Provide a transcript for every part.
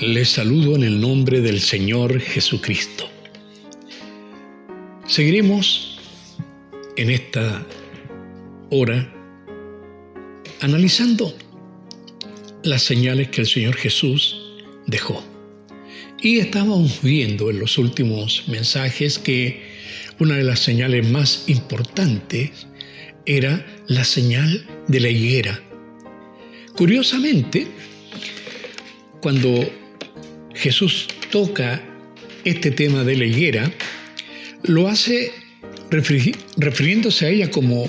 Les saludo en el nombre del Señor Jesucristo. Seguiremos en esta hora analizando las señales que el Señor Jesús dejó. Y estábamos viendo en los últimos mensajes que una de las señales más importantes era la señal de la higuera. Curiosamente, cuando Jesús toca este tema de la higuera, lo hace refiriéndose a ella como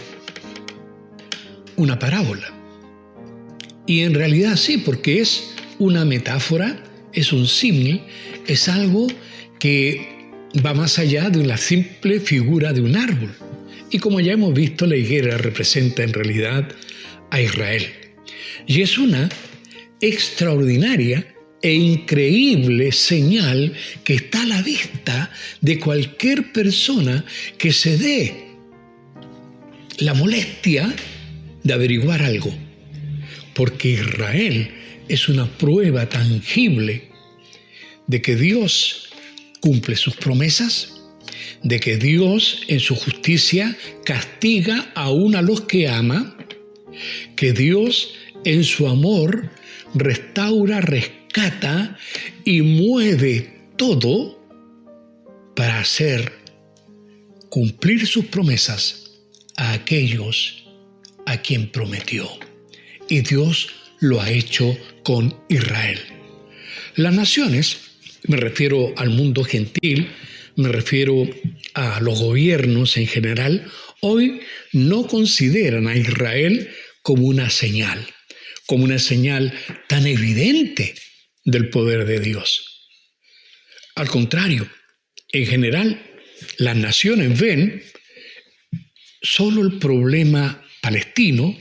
una parábola. Y en realidad sí, porque es una metáfora, es un símil, es algo que va más allá de la simple figura de un árbol. Y como ya hemos visto, la higuera representa en realidad a Israel. Y es una extraordinaria e increíble señal que está a la vista de cualquier persona que se dé la molestia de averiguar algo. Porque Israel es una prueba tangible de que Dios cumple sus promesas, de que Dios en su justicia castiga aún a los que ama, que Dios en su amor restaura, rescata y mueve todo para hacer cumplir sus promesas a aquellos a quien prometió. Y Dios lo ha hecho con Israel. Las naciones, me refiero al mundo gentil, me refiero a los gobiernos en general, hoy no consideran a Israel como una señal tan evidente del poder de Dios. Al contrario, en general, las naciones ven solo el problema palestino,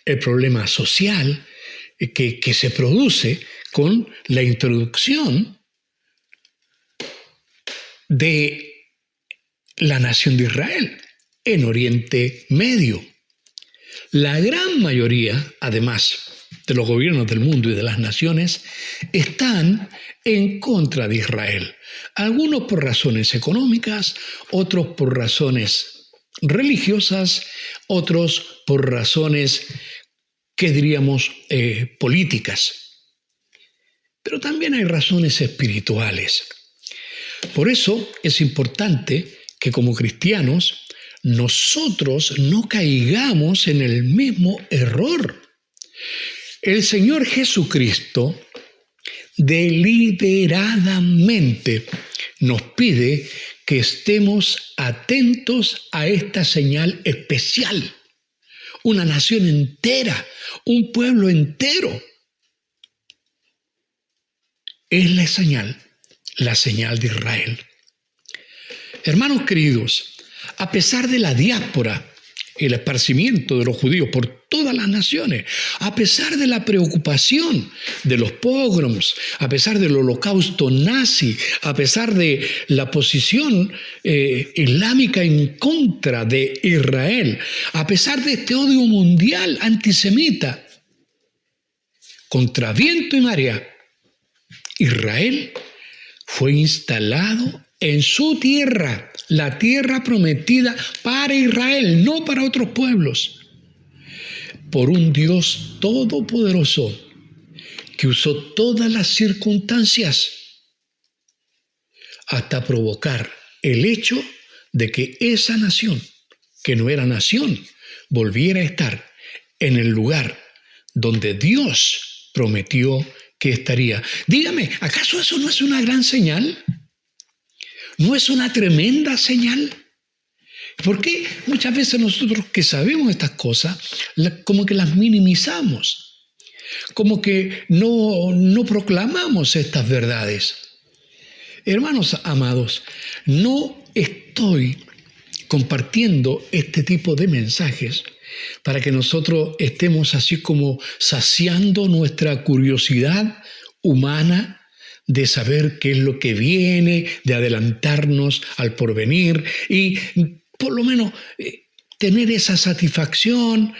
el problema social que se produce con la introducción de la nación de Israel en Oriente Medio. La gran mayoría, además, de los gobiernos del mundo y de las naciones están en contra de Israel. Algunos por razones económicas, otros por razones religiosas, otros por razones, ¿qué diríamos?, políticas. Pero también hay razones espirituales. Por eso es importante que como cristianos nosotros no caigamos en el mismo error. El Señor Jesucristo deliberadamente nos pide que estemos atentos a esta señal especial. Una nación entera, un pueblo entero. Es la señal de Israel. Hermanos queridos, a pesar de la diáspora, el esparcimiento de los judíos por todas las naciones, a pesar de la preocupación de los pogroms, a pesar del holocausto nazi, a pesar de la posición islámica en contra de Israel, a pesar de este odio mundial antisemita, contra viento y marea, Israel fue instalado en su tierra, la tierra prometida para Israel, no para otros pueblos, por un Dios todopoderoso que usó todas las circunstancias hasta provocar el hecho de que esa nación, que no era nación, volviera a estar en el lugar donde Dios prometió que estaría. Dígame, ¿acaso eso no es una gran señal? ¿No es una tremenda señal? ¿Por qué muchas veces nosotros que sabemos estas cosas, como que las minimizamos? Como que no proclamamos estas verdades. Hermanos amados, no estoy compartiendo este tipo de mensajes para que nosotros estemos así como saciando nuestra curiosidad humana de saber qué es lo que viene, de adelantarnos al porvenir y por lo menos tener esa satisfacción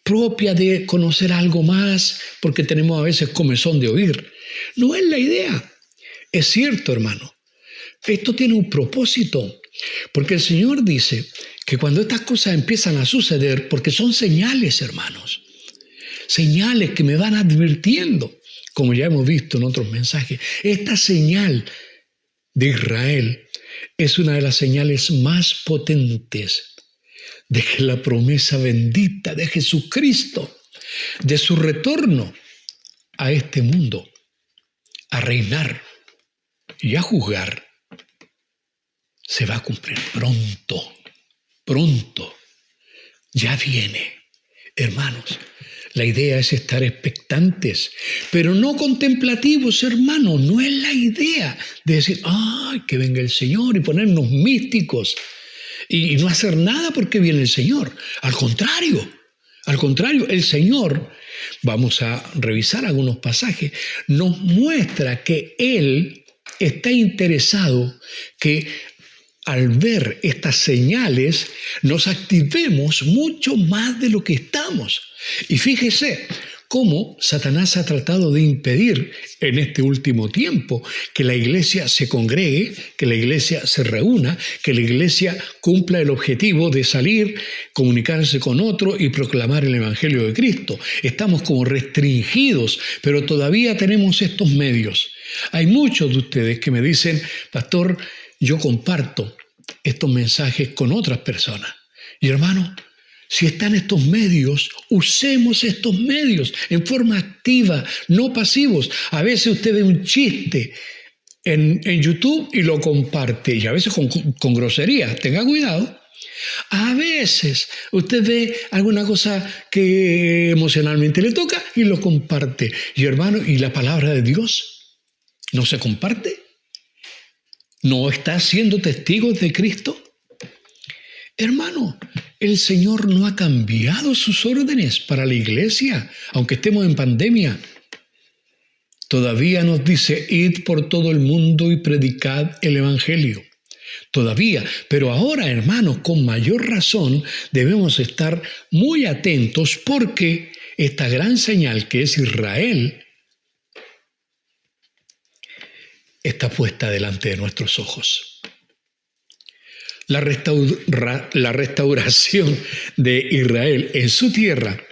propia de conocer algo más, porque tenemos a veces comezón de oír No es la idea. Es cierto, hermano. Esto tiene un propósito, porque el Señor dice que cuando estas cosas empiezan a suceder, porque son señales, hermanos, señales que me van advirtiendo, como ya hemos visto en otros mensajes, esta señal de Israel es una de las señales más potentes de que la promesa bendita de Jesucristo, de su retorno a este mundo, a reinar y a juzgar, se va a cumplir pronto, pronto, ya viene. Hermanos, la idea es estar expectantes, pero no contemplativos, hermanos. No es la idea de decir, ¡ay, que venga el Señor! Y ponernos místicos y no hacer nada porque viene el Señor. Al contrario, el Señor, vamos a revisar algunos pasajes, nos muestra que Él está interesado que al ver estas señales nos activemos mucho más de lo que estamos. Y fíjese cómo Satanás ha tratado de impedir en este último tiempo que la iglesia se congregue, que la iglesia se reúna, que la iglesia cumpla el objetivo de salir, comunicarse con otro y proclamar el Evangelio de Cristo. Estamos como restringidos, pero todavía tenemos estos medios. Hay muchos de ustedes que me dicen, pastor, yo comparto estos mensajes con otras personas. Y hermano, si están estos medios, usemos estos medios en forma activa, no pasivos. A veces usted ve un chiste en YouTube y lo comparte, y a veces con grosería, tenga cuidado. A veces usted ve alguna cosa que emocionalmente le toca y lo comparte. Y hermano, ¿y la palabra de Dios no se comparte? ¿No está siendo testigos de Cristo? Hermano, el Señor no ha cambiado sus órdenes para la iglesia, aunque estemos en pandemia. Todavía nos dice, id por todo el mundo y predicad el Evangelio. Todavía, pero ahora, hermanos, con mayor razón debemos estar muy atentos porque esta gran señal que es Israel está puesta delante de nuestros ojos. La restauración de Israel en su tierra,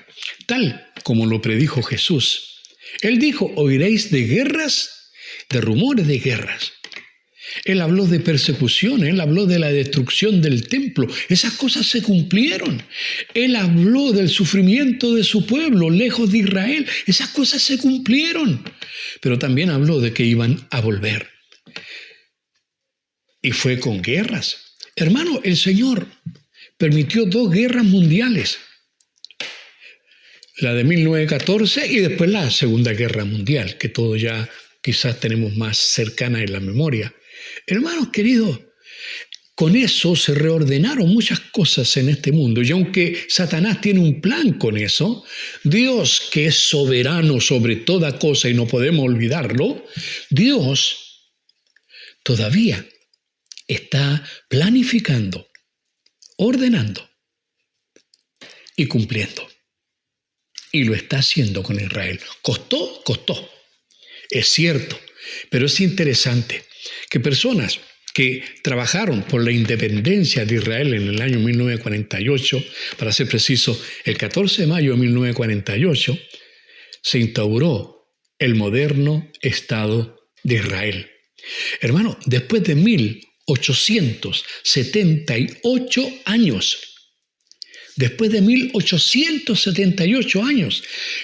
tal como lo predijo Jesús. Él dijo, oiréis de guerras, de rumores de guerras. Él habló de persecución, él habló de la destrucción del templo. Esas cosas se cumplieron. Él habló del sufrimiento de su pueblo, lejos de Israel. Esas cosas se cumplieron. Pero también habló de que iban a volver. Y fue con guerras. Hermano, el Señor permitió 2 guerras mundiales. La de 1914 y después la Segunda Guerra Mundial, que todos ya quizás tenemos más cercana en la memoria. Hermanos queridos, con eso se reordenaron muchas cosas en este mundo. Y aunque Satanás tiene un plan con eso, Dios, que es soberano sobre toda cosa y no podemos olvidarlo, Dios todavía está planificando, ordenando y cumpliendo. Y lo está haciendo con Israel. Costó, costó. Es cierto, pero es interesante que personas que trabajaron por la independencia de Israel en el año 1948, para ser preciso, el 14 de mayo de 1948, se instauró el moderno Estado de Israel. Hermano, después de 1878 años, después de 1878 años,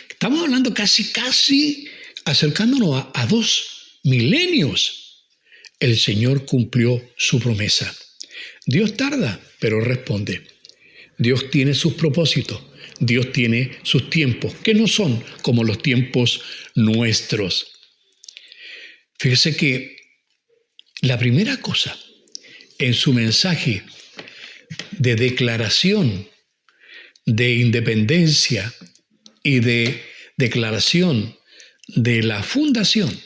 estamos hablando casi acercándonos a 2 milenios, el Señor cumplió su promesa. Dios tarda, pero responde. Dios tiene sus propósitos, Dios tiene sus tiempos, que no son como los tiempos nuestros. Fíjese que la primera cosa en su mensaje de declaración de independencia y de declaración de la fundación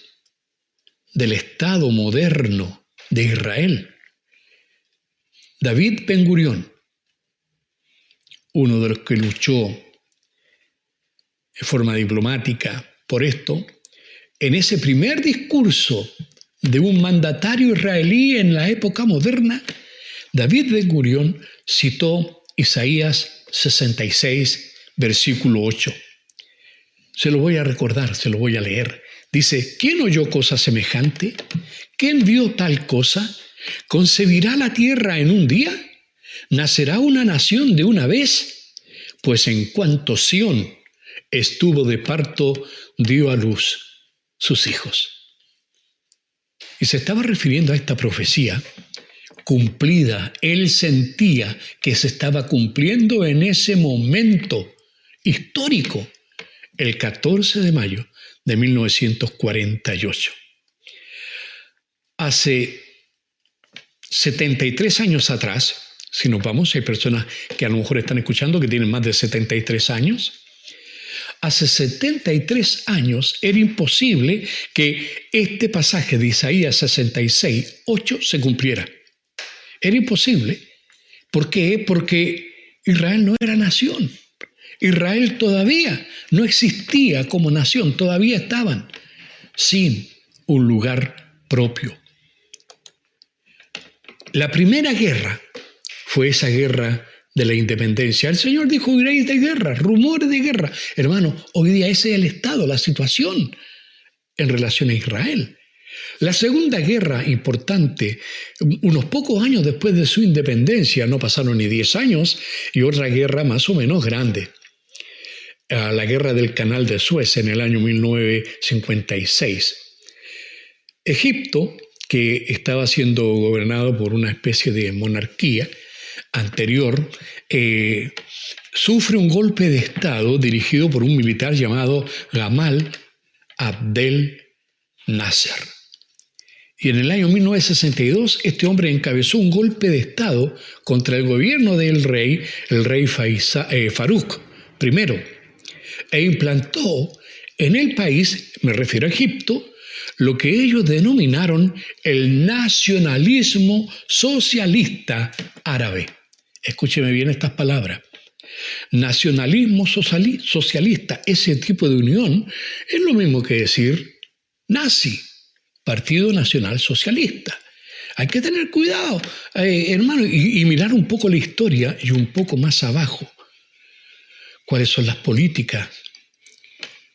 del Estado moderno de Israel, David Ben Gurión, uno de los que luchó en forma diplomática por esto, en ese primer discurso de un mandatario israelí en la época moderna, David Ben-Gurión citó Isaías 66, versículo 8. Se lo voy a recordar, se lo voy a leer. Dice, ¿quién oyó cosa semejante? ¿Quién vio tal cosa? ¿Concebirá la tierra en un día? ¿Nacerá una nación de una vez? Pues en cuanto Sión estuvo de parto, dio a luz sus hijos. Y se estaba refiriendo a esta profecía cumplida. Él sentía que se estaba cumpliendo en ese momento histórico, el 14 de mayo de 1948. Hace 73 años atrás, si nos vamos, hay personas que a lo mejor están escuchando que tienen más de 73 años, hace 73 años era imposible que este pasaje de Isaías 66, 8 se cumpliera. Era imposible. ¿Por qué? Porque Israel no era nación. Israel todavía no existía como nación, todavía estaban sin un lugar propio. La primera guerra fue esa guerra de la independencia. El Señor dijo, oiréis de guerra, rumores de guerra. Hermano, hoy día ese es el estado, la situación en relación a Israel. La segunda guerra importante, unos pocos años después de su independencia, no pasaron ni 10 años, y otra guerra más o menos grande. La guerra del Canal de Suez en el año 1956. Egipto, que estaba siendo gobernado por una especie de monarquía anterior, sufre un golpe de Estado dirigido por un militar llamado Gamal Abdel Nasser. Y en el año 1962, este hombre encabezó un golpe de Estado contra el gobierno del rey, el rey Farouk I, e implantó en el país, me refiero a Egipto, lo que ellos denominaron el nacionalismo socialista árabe. Escúcheme bien estas palabras. Nacionalismo socialista, ese tipo de unión, es lo mismo que decir nazi, Partido Nacional Socialista. Hay que tener cuidado, hermano, y mirar un poco la historia y un poco más abajo. ¿Cuáles son las políticas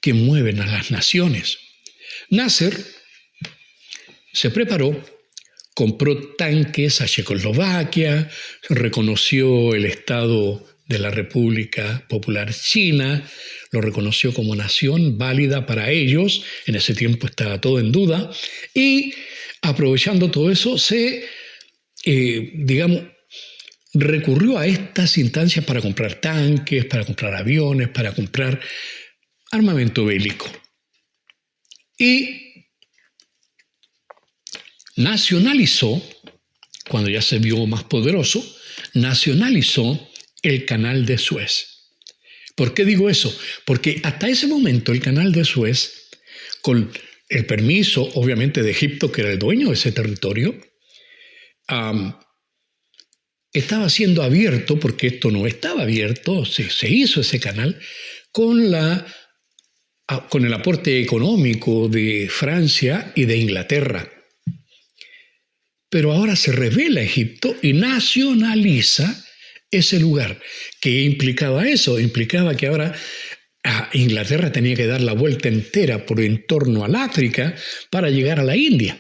que mueven a las naciones? Nasser se preparó, compró tanques a Checoslovaquia, reconoció el Estado de la República Popular China, lo reconoció como nación válida para ellos, en ese tiempo estaba todo en duda, y aprovechando todo eso se, recurrió a estas instancias para comprar tanques, para comprar aviones, para comprar armamento bélico. Y nacionalizó, cuando ya se vio más poderoso, nacionalizó el Canal de Suez. ¿Por qué digo eso? Porque hasta ese momento el Canal de Suez, con el permiso obviamente de Egipto, que era el dueño de ese territorio, estaba siendo abierto, porque esto no estaba abierto, se hizo ese canal con el aporte económico de Francia y de Inglaterra. Pero ahora se rebela Egipto y nacionaliza ese lugar. ¿Qué implicaba eso? Implicaba que ahora Inglaterra tenía que dar la vuelta entera por en torno al África para llegar a la India,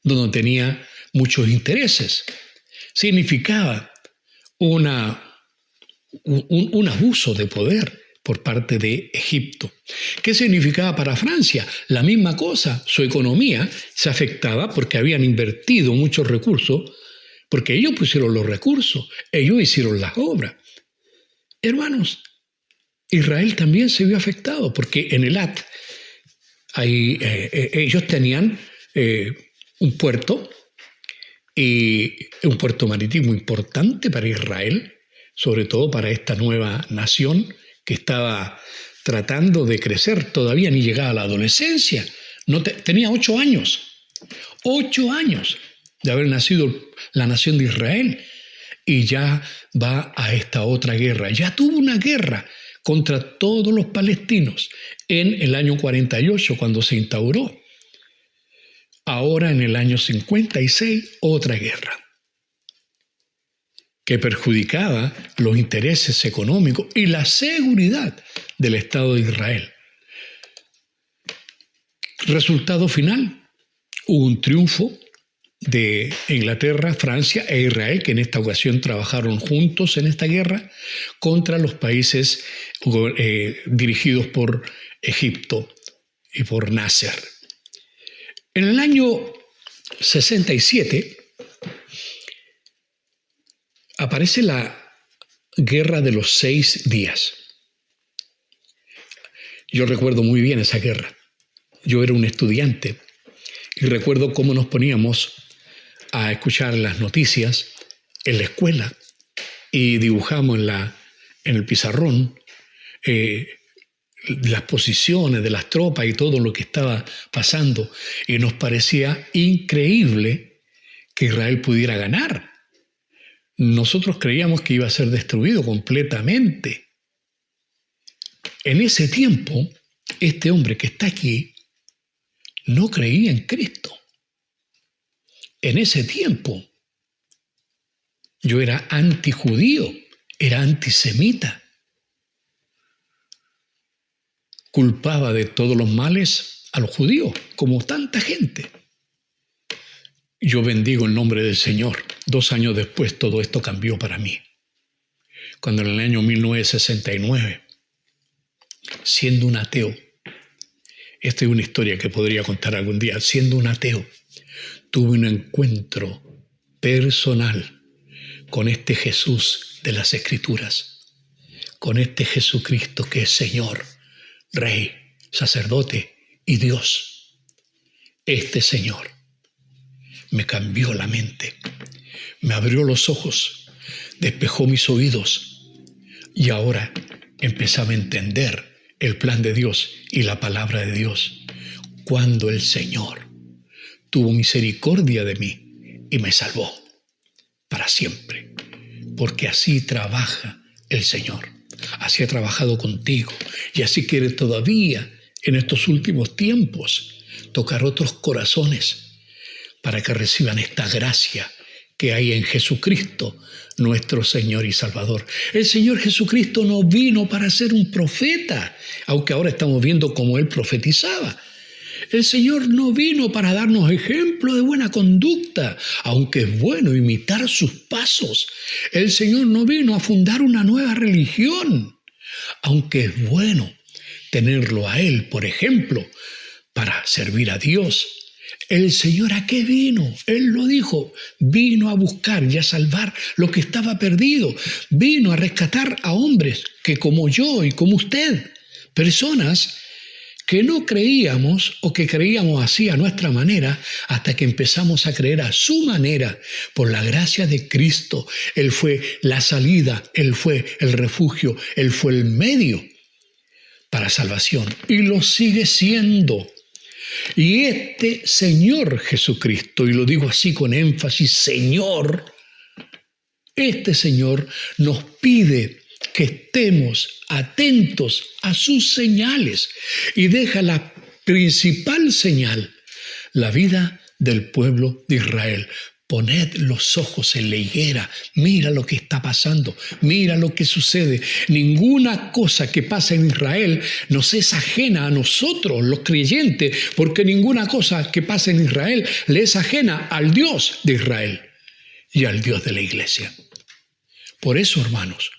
donde tenía muchos intereses. Significaba un abuso de poder por parte de Egipto. ¿Qué significaba para Francia? La misma cosa. Su economía se afectaba porque habían invertido muchos recursos, porque ellos pusieron los recursos, ellos hicieron las obras. Hermanos, Israel también se vio afectado porque en Eilat ellos tenían un puerto, y un puerto marítimo importante para Israel, sobre todo para esta nueva nación que estaba tratando de crecer, todavía ni llegaba a la adolescencia. Tenía 8 años de haber nacido la nación de Israel, y ya va a esta otra guerra. Ya tuvo una guerra contra todos los palestinos en el año 48, cuando se instauró. Ahora, en el año 56, otra guerra que perjudicaba los intereses económicos y la seguridad del Estado de Israel. Resultado final, hubo un triunfo de Inglaterra, Francia e Israel, que en esta ocasión trabajaron juntos en esta guerra contra los países dirigidos por Egipto y por Nasser. En el año 67 aparece la Guerra de los 6 días. Yo recuerdo muy bien esa guerra. Yo era un estudiante y recuerdo cómo nos poníamos a escuchar las noticias en la escuela y dibujamos en el pizarrón las posiciones de las tropas y todo lo que estaba pasando, y nos parecía increíble que Israel pudiera ganar. Nosotros creíamos que iba a ser destruido completamente. En ese tiempo, este hombre que está aquí no creía en Cristo. En ese tiempo, yo era antijudío, era antisemita. Culpaba de todos los males a los judíos, como tanta gente. Yo bendigo el nombre del Señor. 2 años después todo esto cambió para mí. Cuando en el año 1969, siendo un ateo, esta es una historia que podría contar algún día, siendo un ateo, tuve un encuentro personal con este Jesús de las Escrituras, con este Jesucristo que es Señor, Rey, sacerdote y Dios. Este Señor me cambió la mente, me abrió los ojos, despejó mis oídos y ahora empezaba a entender el plan de Dios y la palabra de Dios, cuando el Señor tuvo misericordia de mí y me salvó para siempre, porque así trabaja el Señor. Así ha trabajado contigo y así quiere todavía en estos últimos tiempos tocar otros corazones para que reciban esta gracia que hay en Jesucristo, nuestro Señor y Salvador. El Señor Jesucristo no vino para ser un profeta, aunque ahora estamos viendo cómo Él profetizaba. El Señor no vino para darnos ejemplo de buena conducta, aunque es bueno imitar sus pasos. El Señor no vino a fundar una nueva religión, aunque es bueno tenerlo a Él, por ejemplo, para servir a Dios. El Señor, ¿a qué vino? Él lo dijo, vino a buscar y a salvar lo que estaba perdido. Vino a rescatar a hombres que como yo y como usted, personas que no creíamos o que creíamos así a nuestra manera hasta que empezamos a creer a su manera por la gracia de Cristo. Él fue la salida, Él fue el refugio, Él fue el medio para salvación y lo sigue siendo. Y este Señor Jesucristo, y lo digo así con énfasis, Señor, este Señor nos pide que estemos atentos a sus señales y deja la principal señal, la vida del pueblo de Israel. Poned los ojos en la higuera, mira lo que está pasando, mira lo que sucede. Ninguna cosa que pasa en Israel nos es ajena a nosotros, los creyentes, porque ninguna cosa que pasa en Israel le es ajena al Dios de Israel y al Dios de la iglesia. Por eso, hermanos,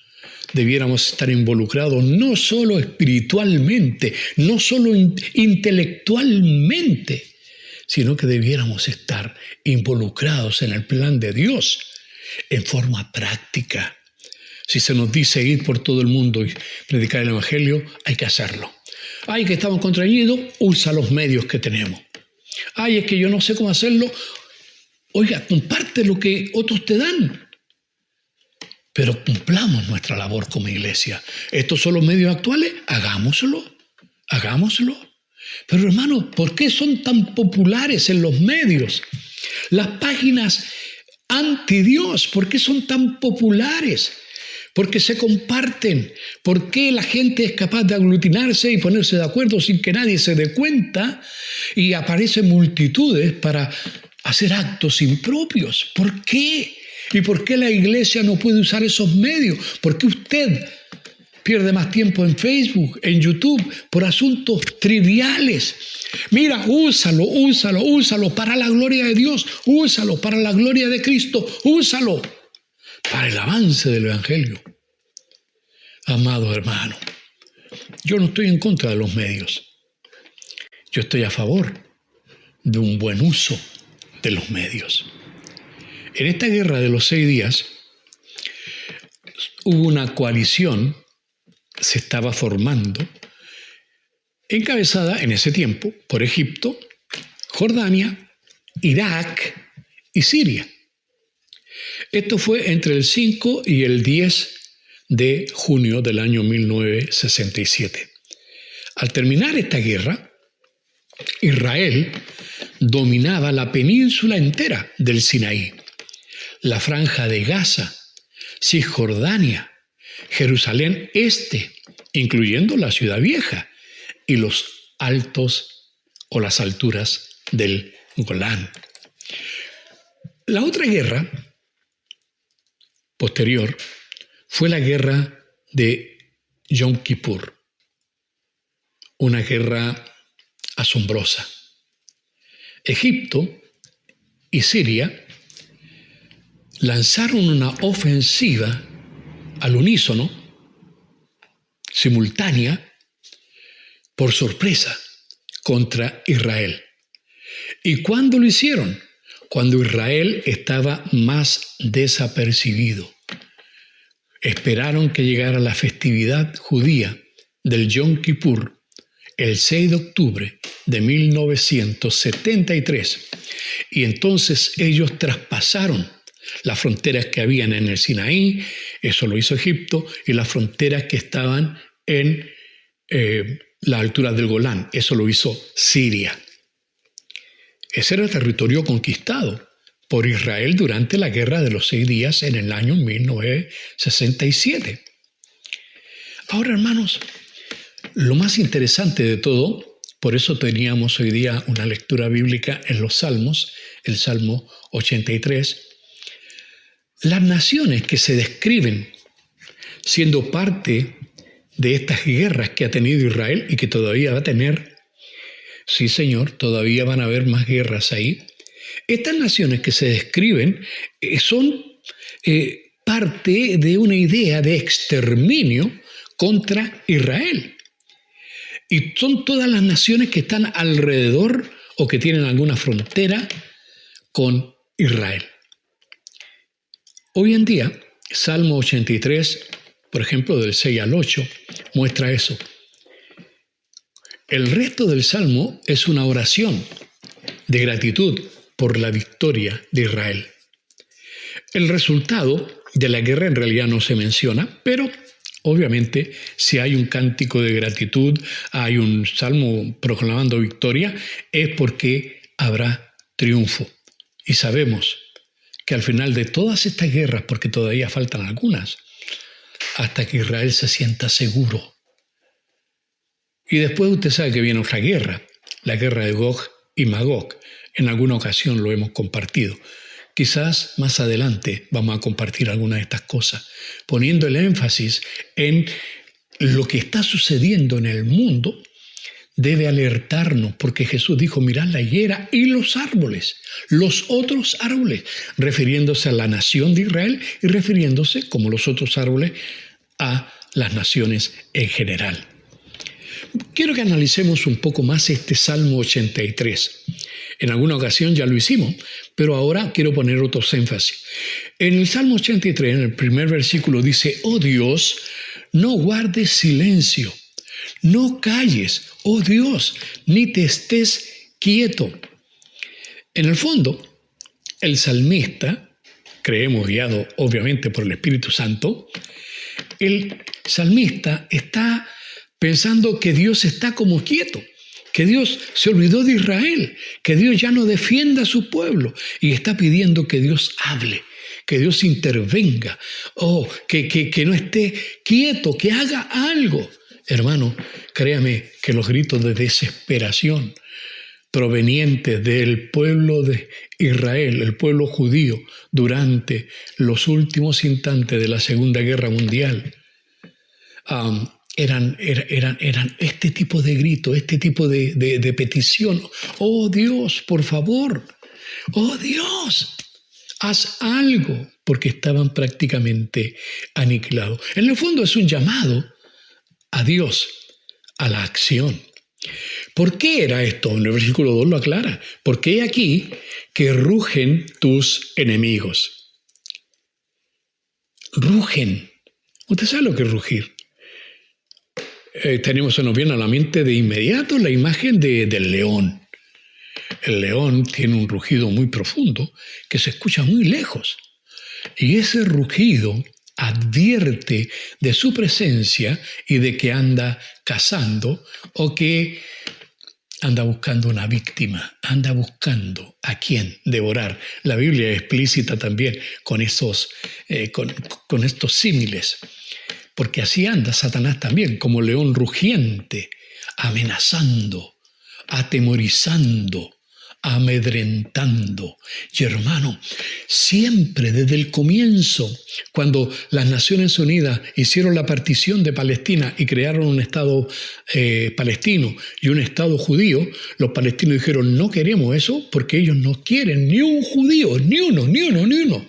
debiéramos estar involucrados no solo espiritualmente, no solo intelectualmente, sino que debiéramos estar involucrados en el plan de Dios en forma práctica. Si se nos dice ir por todo el mundo y predicar el Evangelio, hay que hacerlo. Ay, que estamos contrañidos, usa los medios que tenemos. Ay, es que yo no sé cómo hacerlo. Oiga, comparte lo que otros te dan. Pero cumplamos nuestra labor como iglesia. ¿Estos son los medios actuales? Hagámoslo. Pero hermano, ¿por qué son tan populares en los medios? Las páginas anti Dios, ¿por qué son tan populares? porque se comparten. ¿Por qué la gente es capaz de aglutinarse y ponerse de acuerdo sin que nadie se dé cuenta? Y aparecen multitudes para hacer actos impropios. ¿Por qué? ¿Y por qué la iglesia no puede usar esos medios? ¿Por qué usted pierde más tiempo en Facebook, en YouTube, por asuntos triviales? Mira, úsalo para la gloria de Dios, úsalo para la gloria de Cristo, úsalo para el avance del Evangelio. Amado hermano, yo no estoy en contra de los medios. Yo estoy a favor de un buen uso de los medios. En esta guerra de los 6 días hubo una coalición, se estaba formando, encabezada en ese tiempo por Egipto, Jordania, Irak y Siria. Esto fue entre el 5 y el 10 de junio del año 1967. Al terminar esta guerra, Israel dominaba la península entera del Sinaí, la franja de Gaza, Cisjordania, Jerusalén Este, incluyendo la Ciudad Vieja, y los altos o las alturas del Golán. La otra guerra posterior fue la guerra de Yom Kippur, una guerra asombrosa. Egipto y Siria lanzaron una ofensiva al unísono, simultánea, por sorpresa, contra Israel. ¿Y cuándo lo hicieron? Cuando Israel estaba más desapercibido. Esperaron que llegara la festividad judía del Yom Kippur, el 6 de octubre de 1973. Y entonces ellos traspasaron las fronteras que habían en el Sinaí, eso lo hizo Egipto, y las fronteras que estaban en la altura del Golán, eso lo hizo Siria. Ese era el territorio conquistado por Israel durante la Guerra de los 6 días en el año 1967. Ahora, hermanos, lo más interesante de todo, por eso teníamos hoy día una lectura bíblica en los Salmos, el Salmo 83, las naciones que se describen siendo parte de estas guerras que ha tenido Israel y que todavía va a tener. Sí, Señor, todavía van a haber más guerras ahí. Estas naciones que se describen son parte de una idea de exterminio contra Israel. Y son todas las naciones que están alrededor o que tienen alguna frontera con Israel. Hoy en día, Salmo 83, por ejemplo, del 6 al 8, muestra eso. El resto del Salmo es una oración de gratitud por la victoria de Israel. El resultado de la guerra en realidad no se menciona, pero obviamente si hay un cántico de gratitud, hay un salmo proclamando victoria, es porque habrá triunfo. Y sabemos que al final de todas estas guerras, porque todavía faltan algunas, hasta que Israel se sienta seguro. Y después usted sabe que viene otra guerra, la guerra de Gog y Magog. En alguna ocasión lo hemos compartido. Quizás más adelante vamos a compartir algunas de estas cosas, poniendo el énfasis en lo que está sucediendo en el mundo. Debe alertarnos, porque Jesús dijo, mirad la higuera y los árboles, los otros árboles, refiriéndose a la nación de Israel y refiriéndose, como los otros árboles, a las naciones en general. Quiero que analicemos un poco más este Salmo 83. En alguna ocasión ya lo hicimos, pero ahora quiero poner otros énfasis. En el Salmo 83, en el primer versículo dice, oh Dios, no guardes silencio, no calles, oh Dios, ni te estés quieto. En el fondo, el salmista, creemos guiado obviamente por el Espíritu Santo, el salmista está pensando que Dios está como quieto, que Dios se olvidó de Israel, que Dios ya no defiende a su pueblo y está pidiendo que Dios hable, que Dios intervenga, que no esté quieto, que haga algo. Hermano, créame que los gritos de desesperación provenientes del pueblo de Israel, el pueblo judío, durante los últimos instantes de la Segunda Guerra Mundial, eran este tipo de grito, este tipo de petición. Oh Dios, por favor, oh Dios, haz algo, porque estaban prácticamente aniquilados. En el fondo es un llamado a Dios, a la acción. ¿Por qué era esto? En el versículo 2 lo aclara. Porque he aquí que rugen tus enemigos. Rugen. ¿Usted sabe lo que es rugir? Se nos viene a la mente de inmediato la imagen del león. El león tiene un rugido muy profundo que se escucha muy lejos. Y ese rugido advierte de su presencia y de que anda cazando o que anda buscando una víctima, anda buscando a quién devorar. La Biblia es explícita también con estos símiles, porque así anda Satanás también, como león rugiente, amenazando, atemorizando, amedrentando. Y hermano, siempre desde el comienzo, cuando las Naciones Unidas hicieron la partición de Palestina y crearon un Estado palestino y un Estado judío, los palestinos dijeron: no queremos eso porque ellos no quieren ni un judío, ni uno.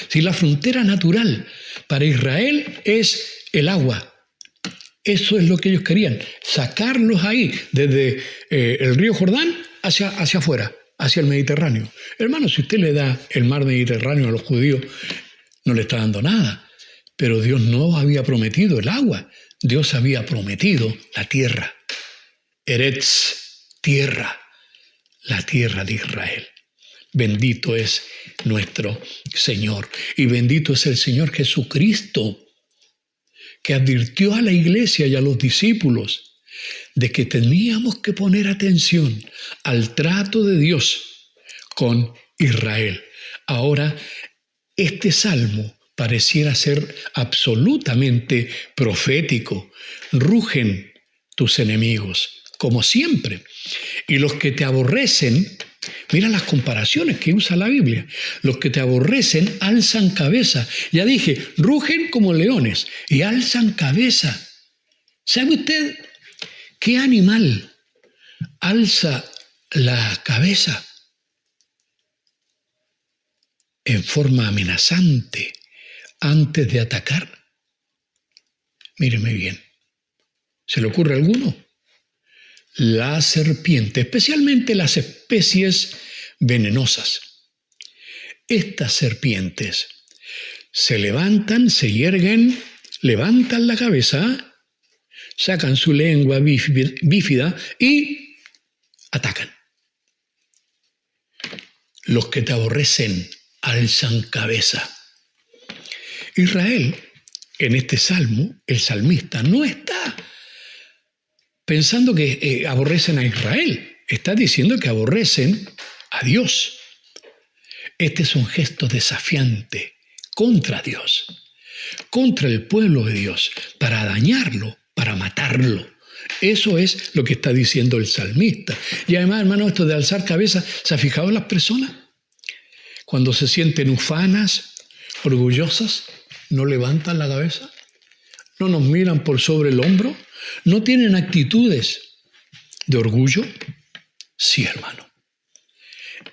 Si la frontera natural para Israel es el agua, eso es lo que ellos querían, sacarlos ahí desde el río Jordán hacia afuera, hacia el Mediterráneo. Hermano, si usted le da el mar Mediterráneo a los judíos, no le está dando nada. Pero Dios no había prometido el agua, Dios había prometido la tierra. Eretz, tierra, la tierra de Israel. Bendito es nuestro Señor y bendito es el Señor Jesucristo, que advirtió a la iglesia y a los discípulos de que teníamos que poner atención al trato de Dios con Israel. Ahora, este salmo pareciera ser absolutamente profético. Rugen tus enemigos, como siempre. Y los que te aborrecen, mira las comparaciones que usa la Biblia. Los que te aborrecen alzan cabeza. Ya dije, rugen como leones y alzan cabeza. ¿Sabe usted qué animal alza la cabeza en forma amenazante antes de atacar? Míreme bien. ¿Se le ocurre alguno? La serpiente, especialmente las especies venenosas. Estas serpientes se levantan, se yerguen, levantan la cabeza, sacan su lengua bífida y atacan. Los que te aborrecen alzan cabeza. Israel, en este salmo, el salmista no está pensando que aborrecen a Israel, está diciendo que aborrecen a Dios. Este es un gesto desafiante contra Dios, contra el pueblo de Dios, para dañarlo, para matarlo. Eso es lo que está diciendo el salmista. Y además, hermano, esto de alzar cabeza, ¿se ha fijado en las personas? Cuando se sienten ufanas, orgullosas, no levantan la cabeza, no nos miran por sobre el hombro, no tienen actitudes de orgullo. Sí, hermano.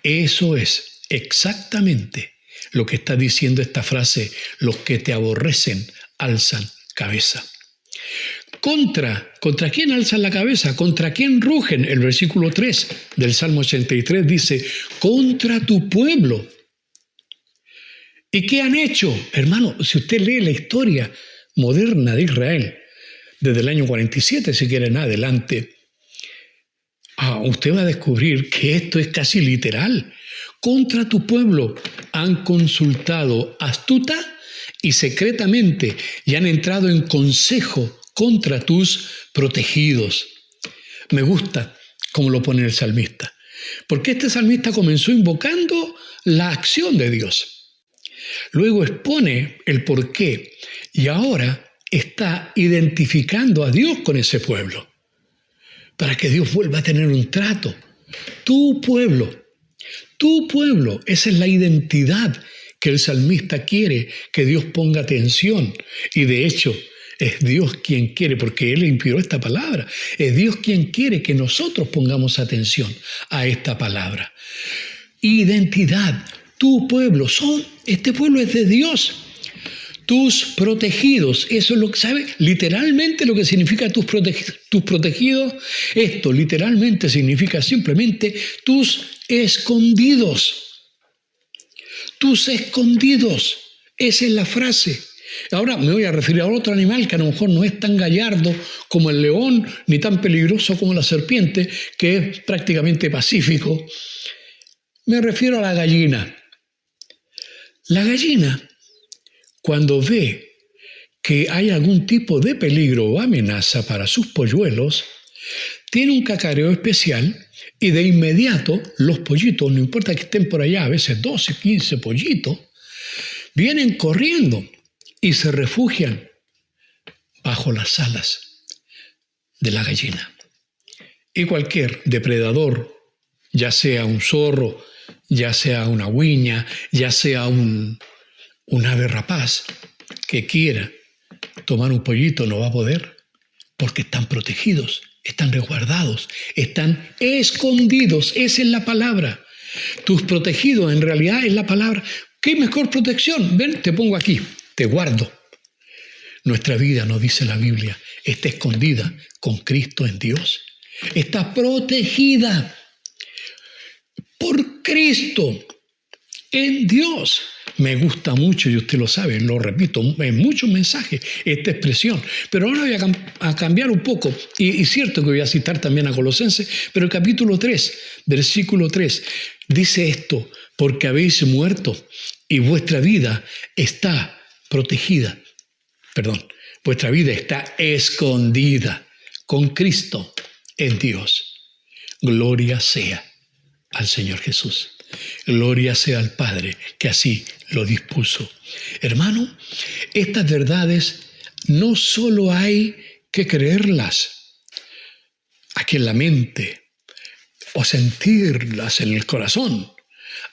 Eso es exactamente lo que está diciendo esta frase: los que te aborrecen alzan cabeza. ¿Contra quién alzan la cabeza? ¿Contra quién rugen? El versículo 3 del Salmo 83 dice: contra tu pueblo. ¿Y qué han hecho? Hermano, si usted lee la historia moderna de Israel, desde el año 47, si quiere en adelante, usted va a descubrir que esto es casi literal. Contra tu pueblo han consultado astuta y secretamente y han entrado en consejo contra tus protegidos. Me gusta cómo lo pone el salmista, porque este salmista comenzó invocando la acción de Dios. Luego expone el porqué y ahora está identificando a Dios con ese pueblo para que Dios vuelva a tener un trato. Tu pueblo, esa es la identidad que el salmista quiere que Dios ponga atención. Y de hecho, es Dios quien quiere, porque Él inspiró esta palabra, es Dios quien quiere que nosotros pongamos atención a esta palabra. Identidad, tu pueblo, este pueblo es de Dios. Tus protegidos, eso es lo que sabe literalmente lo que significa tus protegidos. Esto literalmente significa simplemente tus escondidos. Tus escondidos, esa es la frase. Ahora me voy a referir a otro animal que a lo mejor no es tan gallardo como el león, ni tan peligroso como la serpiente, que es prácticamente pacífico. Me refiero a la gallina. La gallina, cuando ve que hay algún tipo de peligro o amenaza para sus polluelos, tiene un cacareo especial y de inmediato los pollitos, no importa que estén por allá, a veces 12, 15 pollitos, vienen corriendo y se refugian bajo las alas de la gallina. Y cualquier depredador, ya sea un zorro, ya sea una huiña, ya sea un ave rapaz que quiera tomar un pollito, no va a poder, porque están protegidos, están resguardados, están escondidos. Esa es la palabra. Tus protegidos en realidad es la palabra. ¿Qué mejor protección? Ven, te pongo aquí, te guardo. Nuestra vida, nos dice la Biblia, está escondida con Cristo en Dios. Está protegida por Cristo en Dios. Me gusta mucho, y usted lo sabe, lo repito en muchos mensajes, esta expresión. Pero ahora voy a cambiar un poco. Y es cierto que voy a citar también a Colosenses, pero el capítulo 3, versículo 3, dice esto: porque habéis muerto y vuestra vida está protegida. Vuestra vida está escondida con Cristo en Dios. Gloria sea al Señor Jesús. Gloria sea al Padre, que así lo dispuso. Hermano, estas verdades no solo hay que creerlas aquí en la mente o sentirlas en el corazón,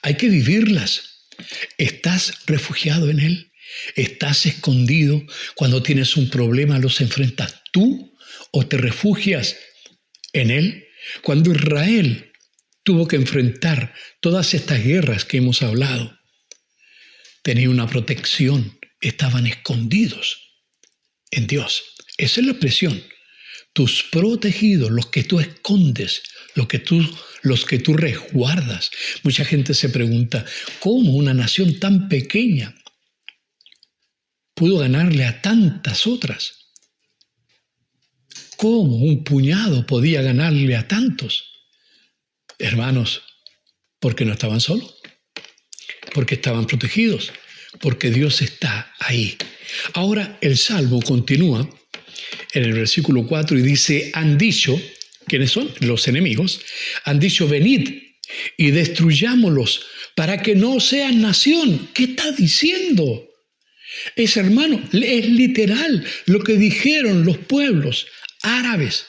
hay que vivirlas. ¿Estás refugiado en Él? ¿Estás escondido? Cuando tienes un problema, ¿los enfrentas tú o te refugias en Él? Cuando Israel tuvo que enfrentar todas estas guerras que hemos hablado, tenía una protección, estaban escondidos en Dios. Esa es la expresión. Tus protegidos, los que tú escondes, los que tú resguardas. Mucha gente se pregunta, ¿cómo una nación tan pequeña pudo ganarle a tantas otras? ¿Cómo un puñado podía ganarle a tantos? Hermanos, porque no estaban solos, porque estaban protegidos, porque Dios está ahí. Ahora el Salmo continúa en el versículo 4 y dice, han dicho, ¿quiénes son? Los enemigos, han dicho, venid y destruyámoslos para que no sean nación. ¿Qué está diciendo? Es, hermano, es literal lo que dijeron los pueblos árabes,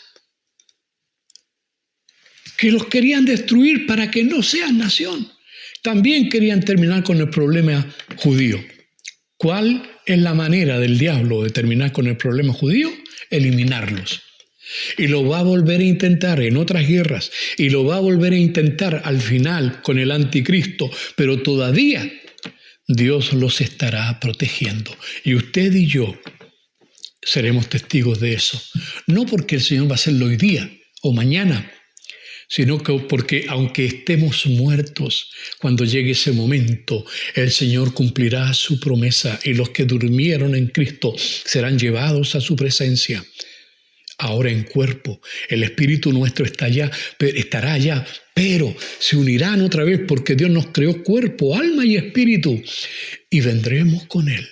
que los querían destruir para que no sean nación. También querían terminar con el problema judío. ¿Cuál es la manera del diablo de terminar con el problema judío? Eliminarlos. Y lo va a volver a intentar en otras guerras, y lo va a volver a intentar al final con el anticristo, pero todavía Dios los estará protegiendo. Y usted y yo seremos testigos de eso. No porque el Señor va a hacerlo hoy día o mañana, sino que porque aunque estemos muertos, cuando llegue ese momento, el Señor cumplirá su promesa y los que durmieron en Cristo serán llevados a su presencia. Ahora en cuerpo, el espíritu nuestro estará allá, pero se unirán otra vez porque Dios nos creó cuerpo, alma y espíritu, y vendremos con Él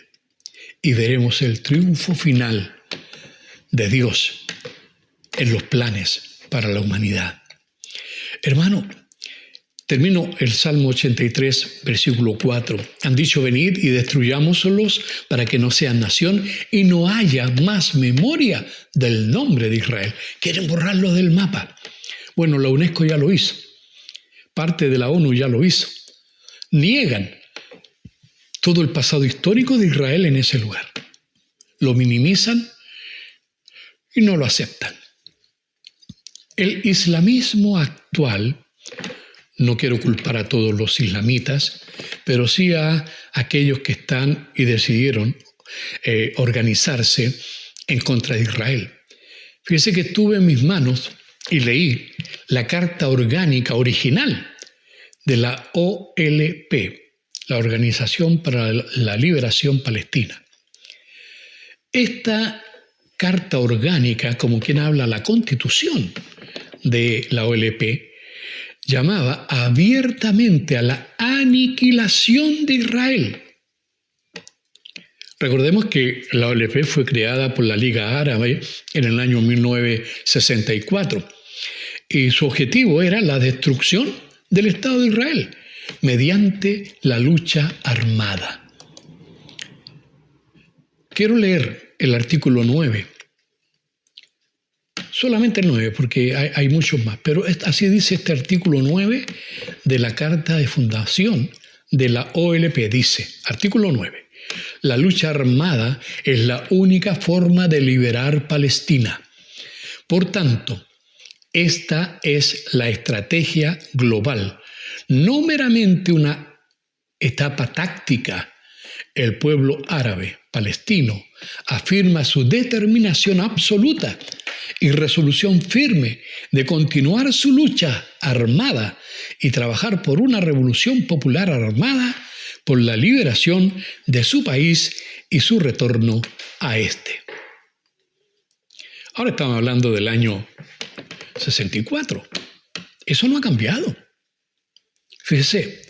y veremos el triunfo final de Dios en los planes para la humanidad. Hermano, Termino el Salmo 83, versículo 4. Han dicho, venid y destruyámoslos para que no sean nación y no haya más memoria del nombre de Israel. Quieren borrarlo del mapa. Bueno, la UNESCO ya lo hizo. Parte de la ONU ya lo hizo. Niegan todo el pasado histórico de Israel en ese lugar. Lo minimizan y no lo aceptan. El islamismo actual, no quiero culpar a todos los islamitas, pero sí a aquellos que están y decidieron organizarse en contra de Israel. Fíjese que tuve en mis manos y leí la carta orgánica original de la OLP, la Organización para la Liberación Palestina. Esta carta orgánica, como quien habla la Constitución de la OLP, llamaba abiertamente a la aniquilación de Israel. Recordemos que la OLP fue creada por la Liga Árabe en el año 1964 y su objetivo era la destrucción del Estado de Israel mediante la lucha armada. Quiero leer el artículo 9. Solamente el 9, porque hay muchos más, pero así dice este artículo 9 de la Carta de Fundación de la OLP. Dice, artículo 9, la lucha armada es la única forma de liberar Palestina. Por tanto, esta es la estrategia global, no meramente una etapa táctica. El pueblo árabe palestino afirma su determinación absoluta y resolución firme de continuar su lucha armada y trabajar por una revolución popular armada por la liberación de su país y su retorno a este. Ahora estamos hablando del año 64. Eso no ha cambiado. Fíjese,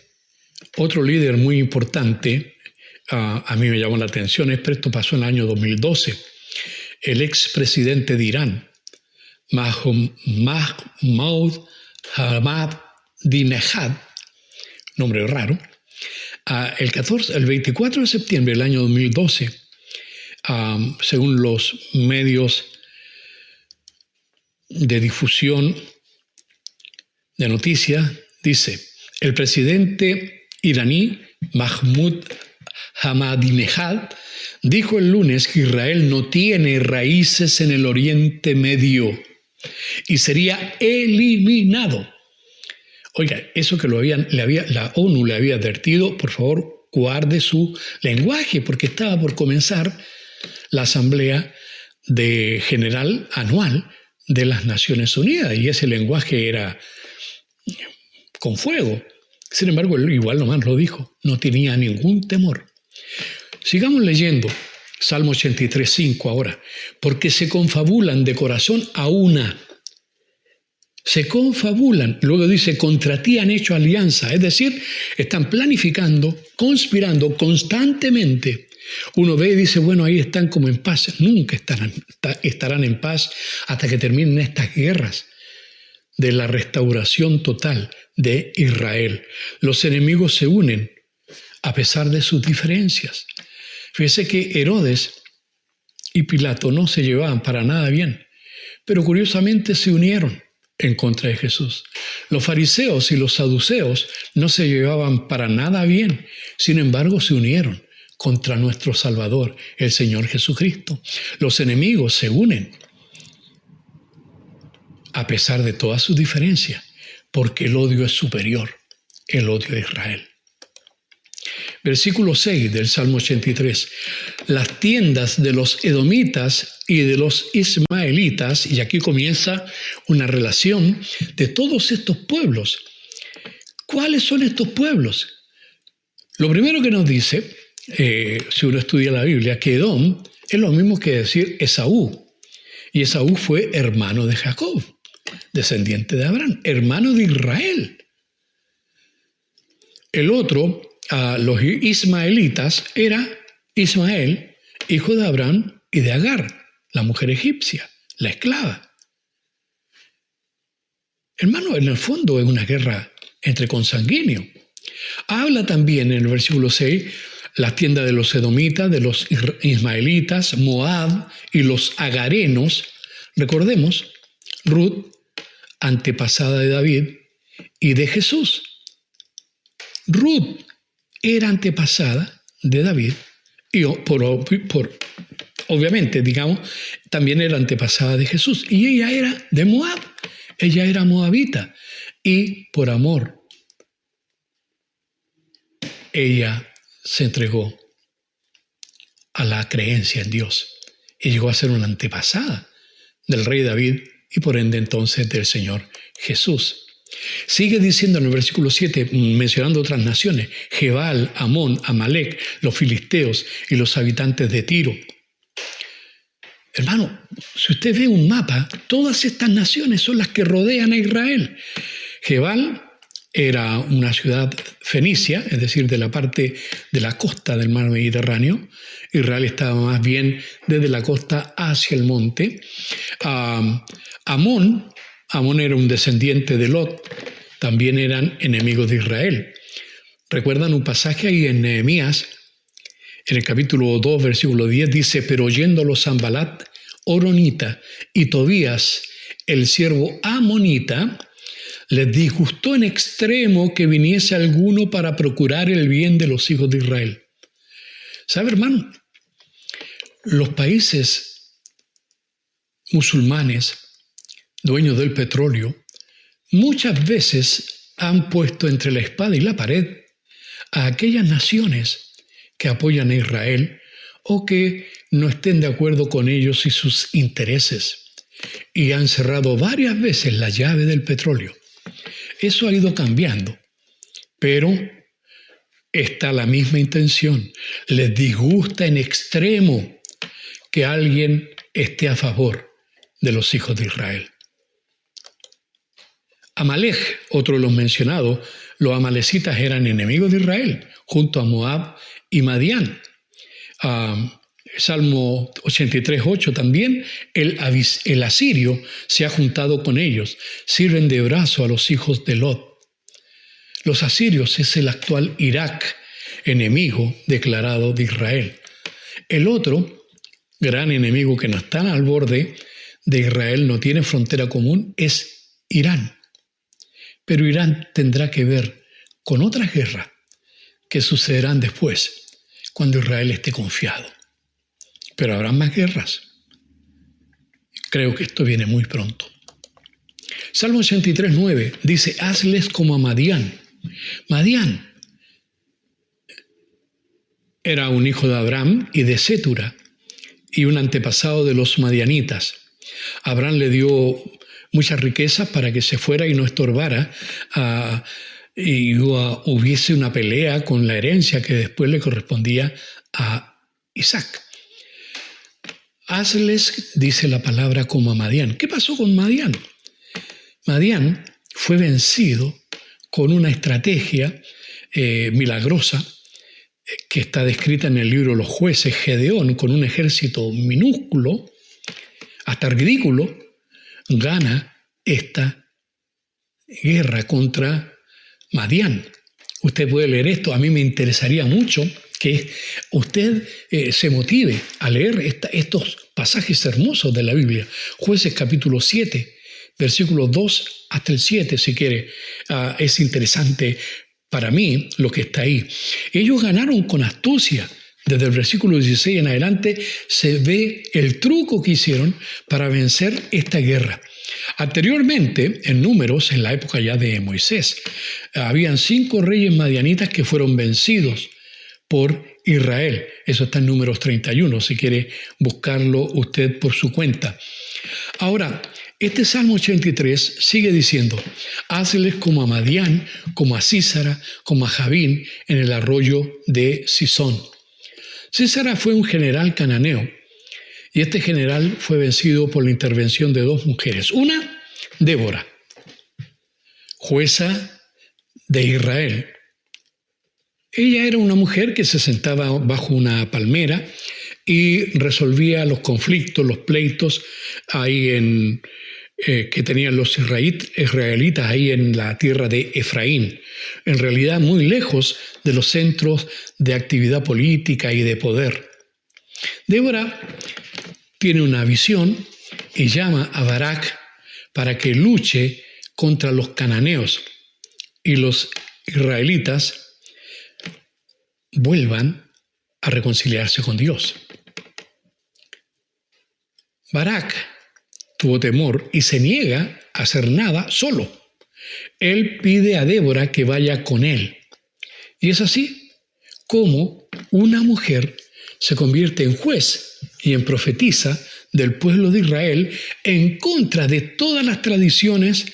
otro líder muy importante, a mí me llamó la atención, pero esto pasó en el año 2012, el expresidente de Irán, Mahmoud Ahmadinejad, nombre raro, el 24 de septiembre del año 2012, según los medios de difusión de noticias, dice, el presidente iraní Mahmoud Ahmadinejad dijo el lunes que Israel no tiene raíces en el Oriente Medio y sería eliminado. Oiga, eso que la ONU le había advertido, por favor, guarde su lenguaje, porque estaba por comenzar la Asamblea General Anual de las Naciones Unidas, y ese lenguaje era con fuego. Sin embargo, él igual nomás lo dijo, no tenía ningún temor. Sigamos leyendo Salmo 83:5 ahora. Porque se confabulan de corazón a una. Se confabulan. Luego dice, contra ti han hecho alianza. Es decir, están planificando, conspirando constantemente. Uno ve y dice, bueno, ahí están como en paz. Nunca estarán en paz hasta que terminen estas guerras de la restauración total de Israel. Los enemigos se unen a pesar de sus diferencias. Fíjese que Herodes y Pilato no se llevaban para nada bien, pero curiosamente se unieron en contra de Jesús. Los fariseos y los saduceos no se llevaban para nada bien, sin embargo se unieron contra nuestro Salvador, el Señor Jesucristo. Los enemigos se unen a pesar de todas sus diferencias, porque el odio es superior, el odio de Israel. Versículo 6 del Salmo 83. Las tiendas de los edomitas y de los ismaelitas, y aquí comienza una relación de todos estos pueblos. ¿Cuáles son estos pueblos? Lo primero que nos dice, si uno estudia la Biblia, que Edom es lo mismo que decir Esaú. Y Esaú fue hermano de Jacob, descendiente de Abraham, hermano de Israel. El otro, los ismaelitas, era Ismael, hijo de Abraham y de Agar, la mujer egipcia, la esclava. Hermano, en el fondo es una guerra entre consanguíneos. Habla también en el versículo 6 la tienda de los edomitas, de los ismaelitas, Moab y los agarenos. Recordemos, Ruth, antepasada de David y de Jesús. Ruth era antepasada de David y obviamente, digamos, también era antepasada de Jesús. Y ella era de Moab, ella era moabita. Y por amor, ella se entregó a la creencia en Dios y llegó a ser una antepasada del rey David y por ende entonces del Señor Jesús. Sigue diciendo en el versículo 7, mencionando otras naciones, Gebal, Amón, Amalec, los filisteos y los habitantes de Tiro. Hermano, si usted ve un mapa, todas estas naciones son las que rodean a Israel. Gebal era una ciudad fenicia, es decir, de la parte de la costa del mar Mediterráneo. Israel estaba más bien desde la costa hacia el monte. Amón era un descendiente de Lot, también eran enemigos de Israel. ¿Recuerdan un pasaje ahí en Nehemías? En el capítulo 2, versículo 10 dice, pero oyéndolo Sanbalat, horonita, y Tobías, el siervo amonita, les disgustó en extremo que viniese alguno para procurar el bien de los hijos de Israel. ¿Sabe, hermano? Los países musulmanes, dueños del petróleo, muchas veces han puesto entre la espada y la pared a aquellas naciones que apoyan a Israel o que no estén de acuerdo con ellos y sus intereses, y han cerrado varias veces la llave del petróleo. Eso ha ido cambiando, pero está la misma intención. Les disgusta en extremo que alguien esté a favor de los hijos de Israel. Amalec, otro de los mencionados, los amalecitas eran enemigos de Israel, junto a Moab y Madián. Salmo 83:8 también, el asirio se ha juntado con ellos, sirven de brazo a los hijos de Lot. Los asirios es el actual Irak, enemigo declarado de Israel. El otro gran enemigo que no está al borde de Israel, no tiene frontera común, es Irán. Pero Irán tendrá que ver con otras guerras que sucederán después, cuando Israel esté confiado. Pero habrá más guerras. Creo que esto viene muy pronto. Salmo 83:9 dice, hazles como a Madián. Madián era un hijo de Abraham y de Sétura y un antepasado de los madianitas. Abraham le dio muchas riquezas para que se fuera y no estorbara y hubiese una pelea con la herencia que después le correspondía a Isaac. Hazles, dice la palabra, como a Madián. ¿Qué pasó con Madián? Madián fue vencido con una estrategia milagrosa que está descrita en el libro Los Jueces. Gedeón, con un ejército minúsculo, hasta ridículo, gana esta guerra contra Madián. Usted puede leer esto, a mí me interesaría mucho que usted se motive a leer estos pasajes hermosos de la Biblia. Jueces capítulo 7, versículos 2 hasta el 7, si quiere. Es interesante para mí lo que está ahí. Ellos ganaron con astucia. Desde el versículo 16 en adelante se ve el truco que hicieron para vencer esta guerra. Anteriormente, en Números, en la época ya de Moisés, habían 5 reyes madianitas que fueron vencidos por Israel. Eso está en Números 31, si quiere buscarlo usted por su cuenta. Ahora, este Salmo 83 sigue diciendo, hazles como a Madián, como a Sísara, como a Jabín en el arroyo de Sison. Sísara fue un general cananeo y este general fue vencido por la intervención de 2 mujeres. Una, Débora, jueza de Israel. Ella era una mujer que se sentaba bajo una palmera y resolvía los conflictos, los pleitos ahí en que tenían los israelitas ahí en la tierra de Efraín, en realidad muy lejos de los centros de actividad política y de poder. Débora tiene una visión y llama a Barak para que luche contra los cananeos y los israelitas vuelvan a reconciliarse con Dios. Barak tuvo temor y se niega a hacer nada solo. Él pide a Débora que vaya con él. Y es así como una mujer se convierte en juez y en profetisa del pueblo de Israel en contra de todas las tradiciones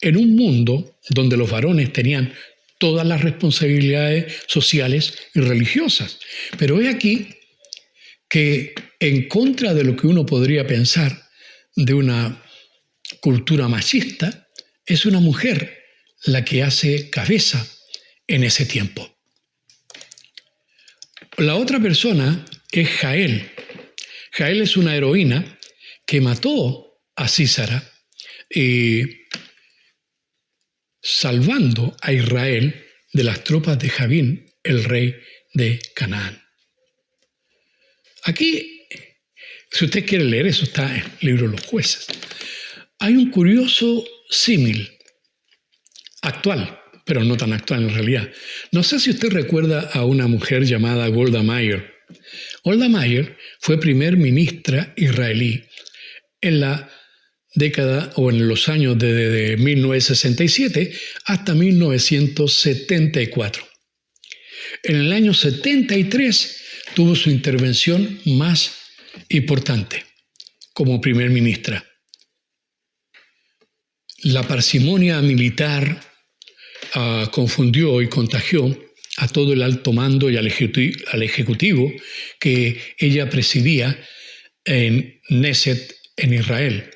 en un mundo donde los varones tenían todas las responsabilidades sociales y religiosas. Pero he aquí que en contra de lo que uno podría pensar de una cultura machista, es una mujer la que hace cabeza en ese tiempo. La otra persona es Jael. Jael es una heroína que mató a Sísara salvando a Israel de las tropas de Jabín, el rey de Canaán. Aquí, si usted quiere leer eso, está en el libro de los Jueces. Hay un curioso símil actual, pero no tan actual en realidad. No sé si usted recuerda a una mujer llamada Golda Meir. Golda Meir fue primer ministra israelí en la década o en los años de 1967 hasta 1974. En el año 73 tuvo su intervención más importante como primer ministra. La parsimonia militar confundió y contagió a todo el alto mando y al ejecutivo que ella presidía en Knesset, en Israel.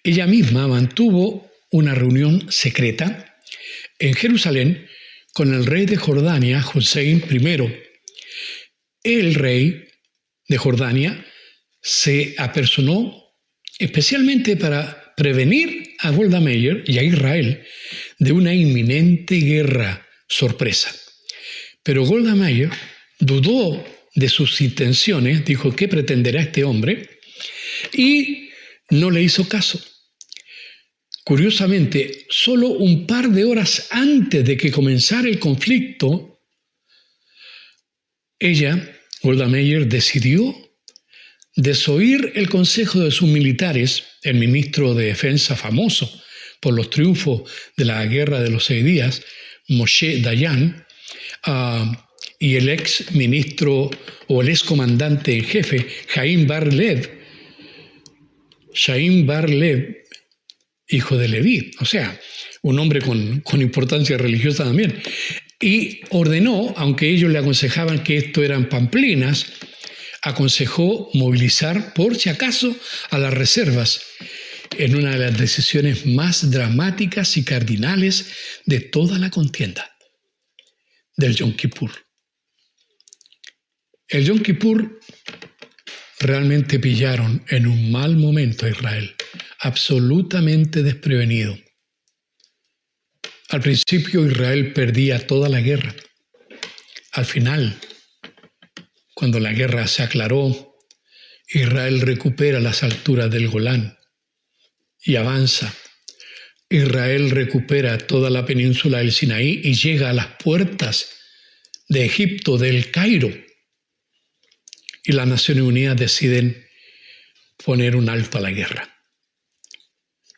Ella misma mantuvo una reunión secreta en Jerusalén con el rey de Jordania, Hussein I. El rey de Jordania se apersonó especialmente para prevenir a Golda Meir y a Israel de una inminente guerra sorpresa. Pero Golda Meir dudó de sus intenciones, dijo, ¿qué pretenderá este hombre? Y no le hizo caso. Curiosamente, solo un par de horas antes de que comenzara el conflicto, ella, Golda Meir, decidió desoír el consejo de sus militares, el ministro de Defensa famoso por los triunfos de la Guerra de los 6 Días, Moshe Dayan, y el ex ministro o el ex comandante en jefe, Chaim Bar Lev, hijo de Leví, o sea, un hombre con importancia religiosa también, y ordenó, aunque ellos le aconsejaban que esto eran pamplinas, aconsejó movilizar por si acaso a las reservas en una de las decisiones más dramáticas y cardinales de toda la contienda, del Yom Kippur. El Yom Kippur realmente pillaron en un mal momento a Israel, absolutamente desprevenido. Al principio Israel perdía toda la guerra. Al final, cuando la guerra se aclaró, Israel recupera las alturas del Golán y avanza. Israel recupera toda la península del Sinaí y llega a las puertas de Egipto, del Cairo. Y las Naciones Unidas deciden poner un alto a la guerra.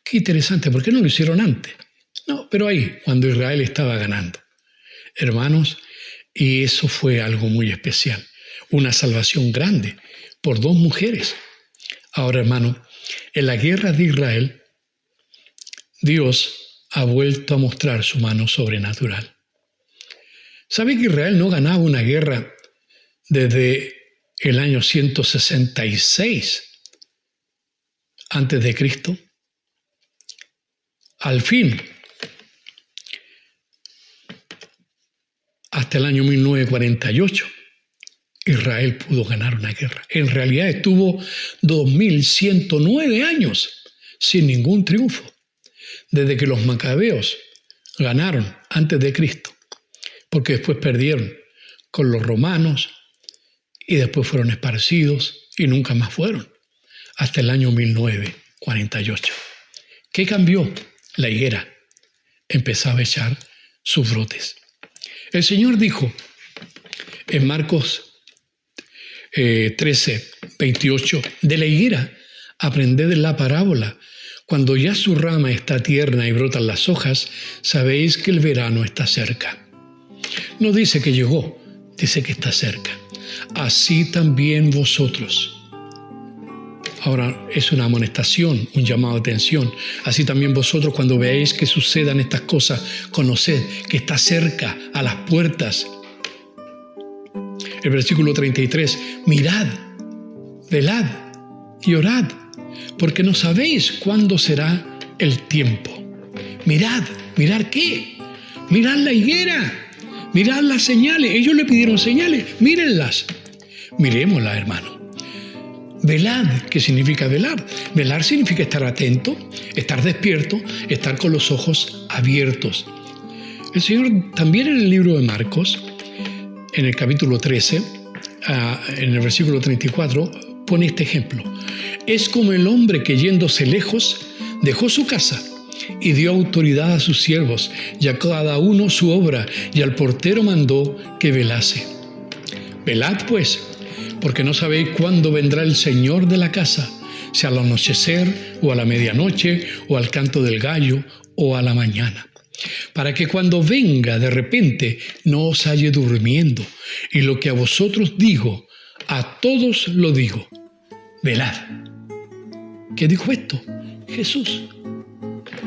Qué interesante, ¿por qué no lo hicieron antes? No, pero ahí, cuando Israel estaba ganando. Hermanos, y eso fue algo muy especial. Una salvación grande por 2 mujeres. Ahora, hermano, en la guerra de Israel, Dios ha vuelto a mostrar su mano sobrenatural. ¿Sabe que Israel no ganaba una guerra desde el año 166 antes de Cristo? Al fin, hasta el año 1948, Israel pudo ganar una guerra. En realidad estuvo 2109 años sin ningún triunfo, desde que los macabeos ganaron antes de Cristo, porque después perdieron con los romanos y después fueron esparcidos y nunca más fueron, hasta el año 1948. ¿Qué cambió? La higuera empezaba a echar sus brotes. El Señor dijo en Marcos 13:28, de la higuera aprended la parábola. Cuando ya su rama está tierna y brotan las hojas, sabéis que el verano está cerca. No dice que llegó, dice que está cerca. Así también vosotros. Ahora es una amonestación, un llamado de atención. Así también vosotros, cuando veáis que sucedan estas cosas, conoced que está cerca, a las puertas. El versículo 33, mirad, velad y orad, porque no sabéis cuándo será el tiempo. Mirad, ¿mirad qué? Mirad la higuera, mirad las señales. Ellos le pidieron señales, mírenlas. Miremoslas, hermano. Velad, ¿qué significa velar? Velar significa estar atento, estar despierto, estar con los ojos abiertos. El Señor también en el libro de Marcos, en el capítulo 13, en el versículo 34, pone este ejemplo. Es como el hombre que yéndose lejos dejó su casa y dio autoridad a sus siervos y a cada uno su obra, y al portero mandó que velase. Velad pues, porque no sabéis cuándo vendrá el Señor de la casa, si al anochecer, o a la medianoche, o al canto del gallo, o a la mañana, para que cuando venga de repente no os halle durmiendo. Y lo que a vosotros digo, a todos lo digo, velad. ¿Qué dijo esto? Jesús.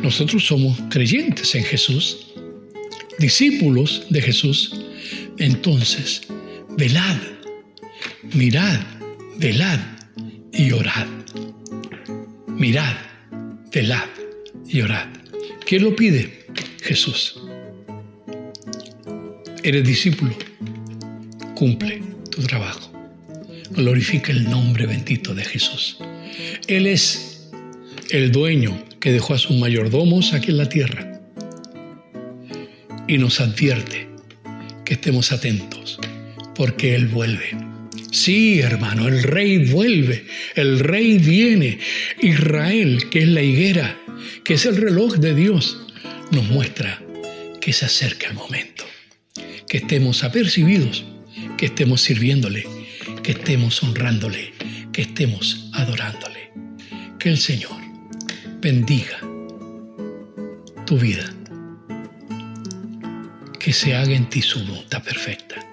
Nosotros somos creyentes en Jesús, discípulos de Jesús. Entonces, velad, mirad, velad y orad. Mirad, velad y orad. ¿Quién lo pide? Jesús. Eres discípulo, cumple tu trabajo. Glorifica el nombre bendito de Jesús. Él es el dueño que dejó a sus mayordomos aquí en la tierra y nos advierte que estemos atentos porque Él vuelve. Sí, hermano, el Rey vuelve, el Rey viene. Israel, que es la higuera, que es el reloj de Dios, nos muestra que se acerca el momento, que estemos apercibidos, que estemos sirviéndole, que estemos honrándole, que estemos adorándole. Que el Señor bendiga tu vida, que se haga en ti su voluntad perfecta,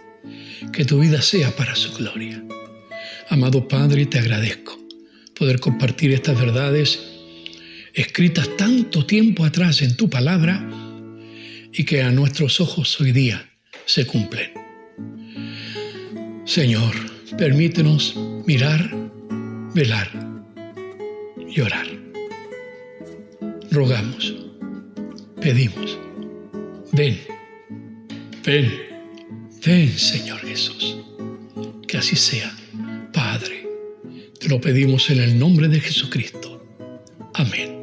que tu vida sea para su gloria. Amado Padre, te agradezco poder compartir estas verdades escritas tanto tiempo atrás en tu palabra y que a nuestros ojos hoy día se cumplen. Señor, permítenos mirar, velar y orar. Rogamos, pedimos, ven, ven, ven, Señor Jesús. Que así sea, Padre. Te lo pedimos en el nombre de Jesucristo. Amén.